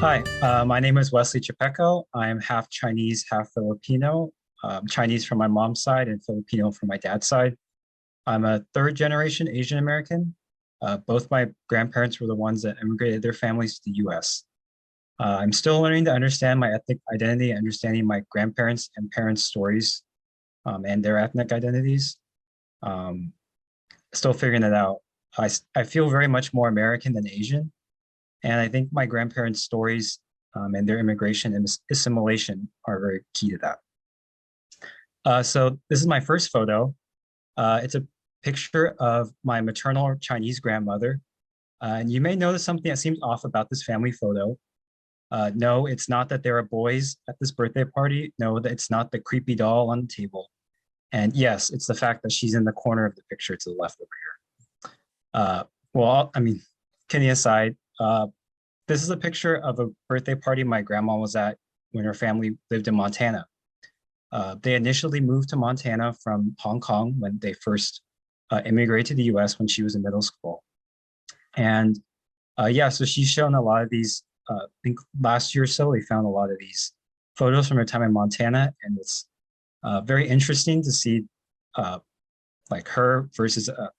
Hi, my name is Wesley Chapeko. I'm half Chinese, half Filipino, Chinese from my mom's side and Filipino from my dad's side. I'm a third generation Asian American. Both my grandparents were the ones that immigrated their families to the US. I'm still learning to understand my ethnic identity, understanding my grandparents' and parents' stories and their ethnic identities. Um, Still figuring it out. I feel very much more American than Asian. And I think my grandparents' stories and their immigration and assimilation are very key to that. So this is my first photo. It's a picture of my maternal Chinese grandmother. And you may notice something that seems off about this family photo. No, it's not that there are boys at this birthday party. No, it's not the creepy doll on the table. And yes, it's the fact that she's in the corner of the picture to the left over here. Well, I mean, kidding aside, this is a picture of a birthday party my grandma was at when her family lived in Montana. They initially moved to Montana from Hong Kong when they first immigrated to the US when she was in middle school. And yeah, so she's shown a lot of these, I think last year or so, they found a lot of these photos from her time in Montana. And it's very interesting to see like her versus a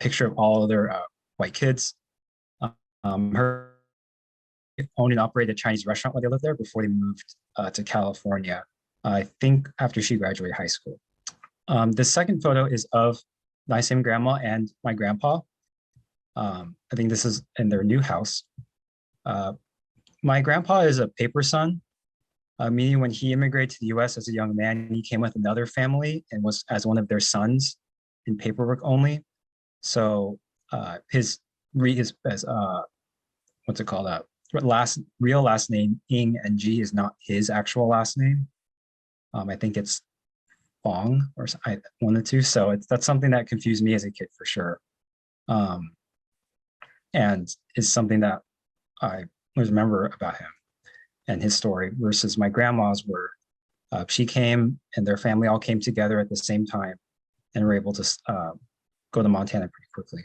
picture of all other white kids. Her owned and operated a Chinese restaurant while they lived there before they moved to California, I think after she graduated high school. The second photo is of my same grandma and my grandpa. I think this is in their new house. My grandpa is a paper son, meaning when he immigrated to the US as a young man, he came with another family and was as one of their sons in paperwork only. So his what's it called? Real last name, Ing and G, is not his actual last name. I think it's Fong or one of the two. So that's something that confused me as a kid for sure. And is something that I remember about him and his story versus my grandma's were she came and their family all came together at the same time and were able to go to Montana pretty quickly.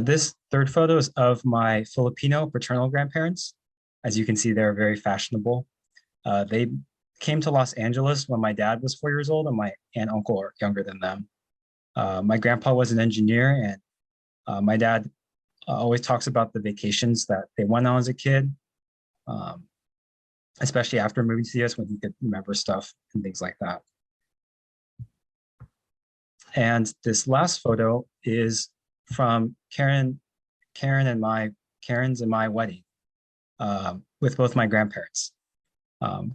This third photo is of my Filipino paternal grandparents. As you can see, they're very fashionable. They came to Los Angeles when my dad was 4 years old and my aunt and uncle are younger than them. My grandpa was an engineer and my dad always talks about the vacations that they went on as a kid, especially after moving to the US when he could remember stuff and things like that. And this last photo is from Karen's and my wedding with both my grandparents.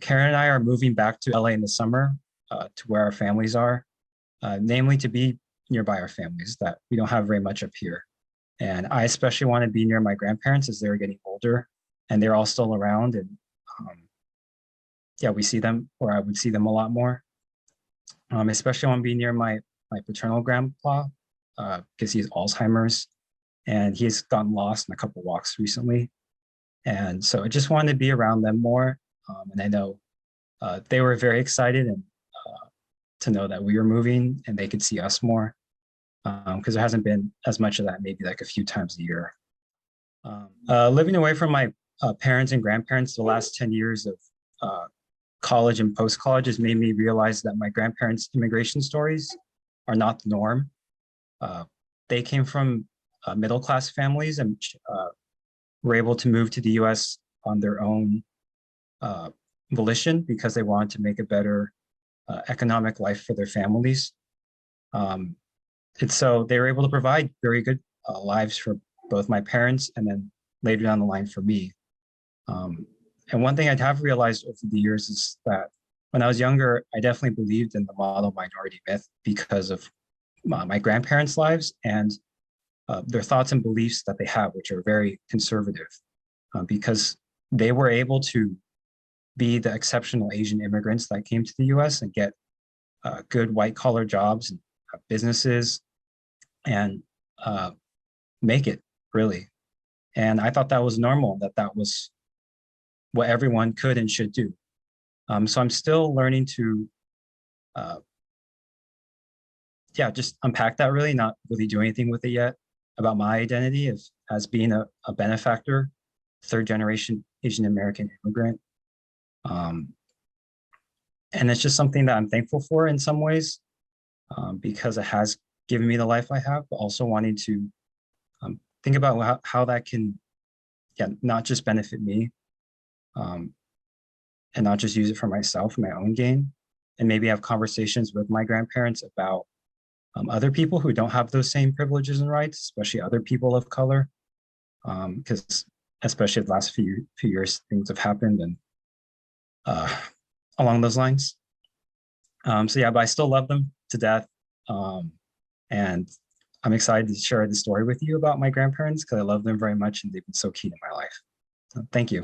Karen and I are moving back to LA in the summer to where our families are, namely to be nearby our families that we don't have very much up here. And I especially want to be near my grandparents as they're getting older and they're all still around. And yeah, we see them, or I would see them a lot more. Especially want to be near my paternal grandpa because he has Alzheimer's and he's gotten lost in a couple walks recently. And so I just wanted to be around them more. And I know they were very excited and to know that we were moving and they could see us more because there hasn't been as much of that, maybe like a few times a year. Living away from my parents and grandparents the last 10 years of college and post-college has made me realize that my grandparents' immigration stories are not the norm. They came from middle-class families and were able to move to the US on their own volition because they wanted to make a better economic life for their families. And so they were able to provide very good lives for both my parents and then later down the line for me. And one thing I have realized over the years is that when I was younger, I definitely believed in the model minority myth because of my grandparents' lives and their thoughts and beliefs that they have, which are very conservative, because they were able to be the exceptional Asian immigrants that came to the US and get good white collar jobs and businesses and make it really. And I thought that was normal, that was what everyone could and should do. So I'm still learning to, yeah, just unpack that really, not really do anything with it yet about my identity as being a benefactor third generation Asian American immigrant. And it's just something that I'm thankful for in some ways, because it has given me the life I have, but also wanting to think about how that can, yeah, not just benefit me, and not just use it for myself, my own gain, and maybe have conversations with my grandparents about other people who don't have those same privileges and rights, especially other people of color, because especially the last few years, things have happened and along those lines. So yeah, but I still love them to death. And I'm excited to share the story with you about my grandparents because I love them very much and they've been so key to my life. So thank you.